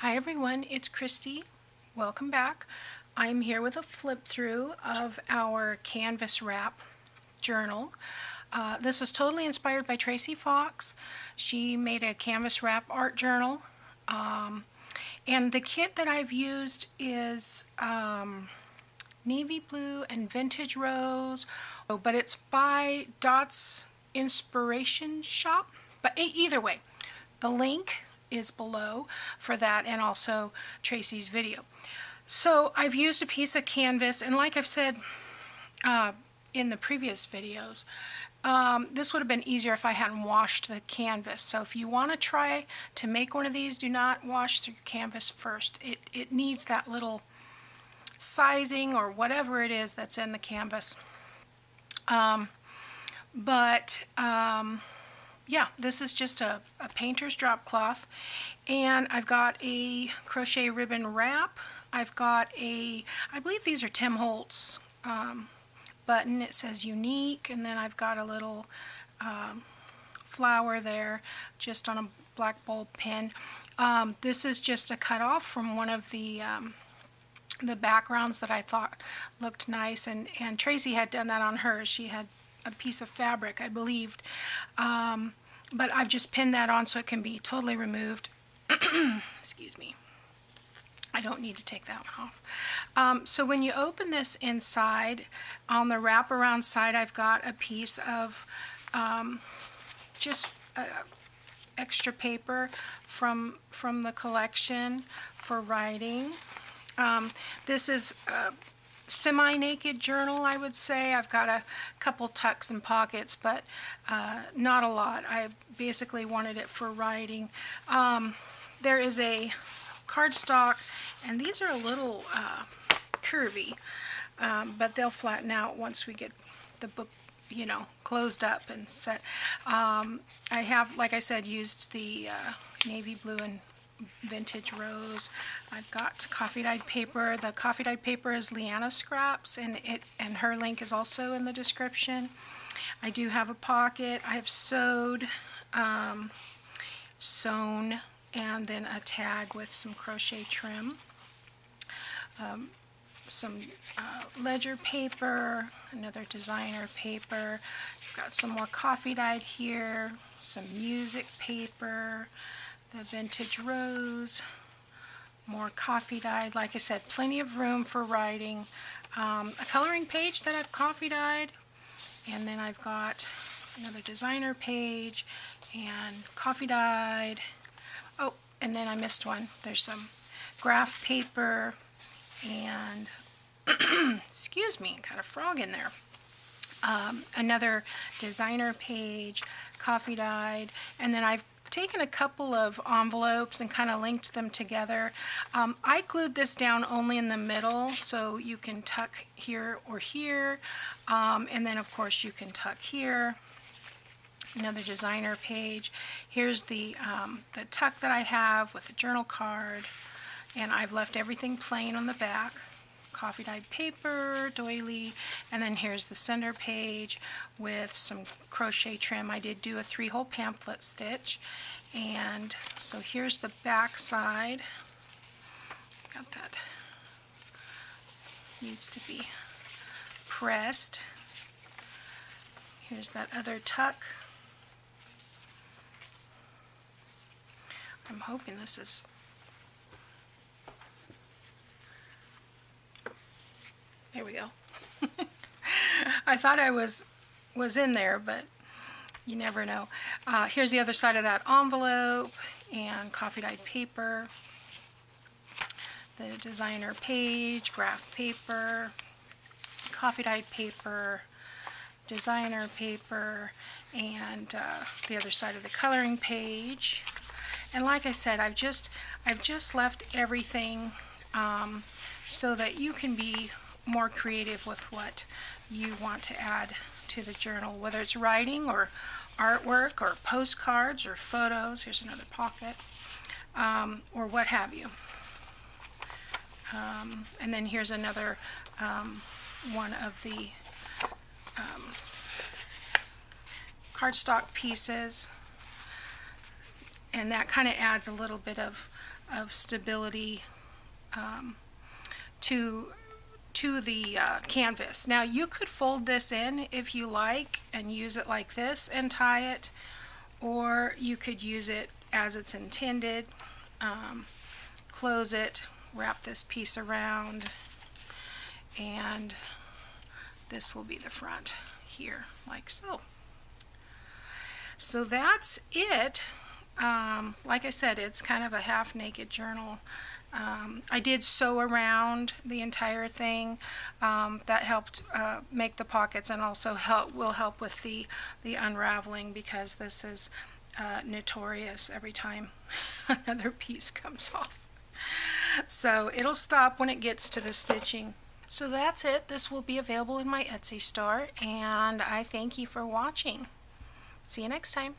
Hi everyone, it's Kristi. Welcome back. I'm here with a flip through of our canvas wrap journal. This is totally inspired by Tracy Fox. She made a canvas wrap art journal. And the kit that I've used is navy blue and vintage rose, but it's by Dot's Inspiration Shop. But either way, the link is below for that and also Tracy's video. So I've used a piece of canvas, and like I've said in the previous videos, this would have been easier if I hadn't washed the canvas. So if you want to try to make one of these, do not wash through your canvas first. It needs that little sizing or whatever it is that's in the canvas. Yeah, this is just a painter's drop cloth, and I've got a crochet ribbon wrap. I've got I believe these are Tim Holtz button. It says unique, and then I've got a little flower there just on a black bulb pin. This is just a cut off from one of the backgrounds that I thought looked nice, and Tracy had done that on hers. She had a piece of fabric, I believed, but I've just pinned that on so it can be totally removed. Excuse me. I don't need to take that one off. So when you open this inside, on the wraparound side, I've got a piece of just extra paper from the collection for writing. This is semi-naked journal, I would say. I've got a couple tucks and pockets, but not a lot. I basically wanted it for writing. There is a cardstock, and these are a little curvy, but they'll flatten out once we get the book, you know, closed up and set. I have, like I said, used the navy blue and vintage rose. I've got coffee dyed paper. The coffee dyed paper is Liana scraps, and her link is also in the description. I do have a pocket. I have sewed, sewn, and then a tag with some crochet trim. Some ledger paper, another designer paper. I've got some more coffee dyed here, some music paper, the vintage rose, more coffee dyed. Like I said, plenty of room for writing. A coloring page that I've coffee dyed, and then I've got another designer page and coffee dyed. Oh, and then I missed one. There's some graph paper and excuse me, got a frog in there. Another designer page, coffee dyed, and then I've taken a couple of envelopes and kind of linked them together. I glued this down only in the middle, so you can tuck here or here, and then of course you can tuck here. Another designer page. Here's the tuck that I have with the journal card, and I've left everything plain on the back. Coffee dyed paper, doily, and then here's the center page with some crochet trim. I did do a 3-hole pamphlet stitch, and so here's the back side. Got that. Needs to be pressed. Here's that other tuck. I'm hoping this is there we go. I thought I was in there, but you never know. Here's the other side of that envelope, and coffee dyed paper, the designer page, graph paper, coffee dyed paper, designer paper, and the other side of the coloring page. And like I said, I've just left everything so that you can be more creative with what you want to add to the journal, whether it's writing or artwork or postcards or photos. Here's another pocket, or what have you. And then here's another one of the cardstock pieces, and that kind of adds a little bit of of stability to the canvas. Now you could fold this in if you like and use it like this and tie it, or you could use it as it's intended. Close it, wrap this piece around, and this will be the front here, like so. So that's it. Like I said, it's kind of a half-naked journal. I did sew around the entire thing. That helped make the pockets, and also will help with the unraveling, because this is notorious every time another piece comes off. So it'll stop when it gets to the stitching. So that's it. This will be available in my Etsy store, and I thank you for watching. See you next time.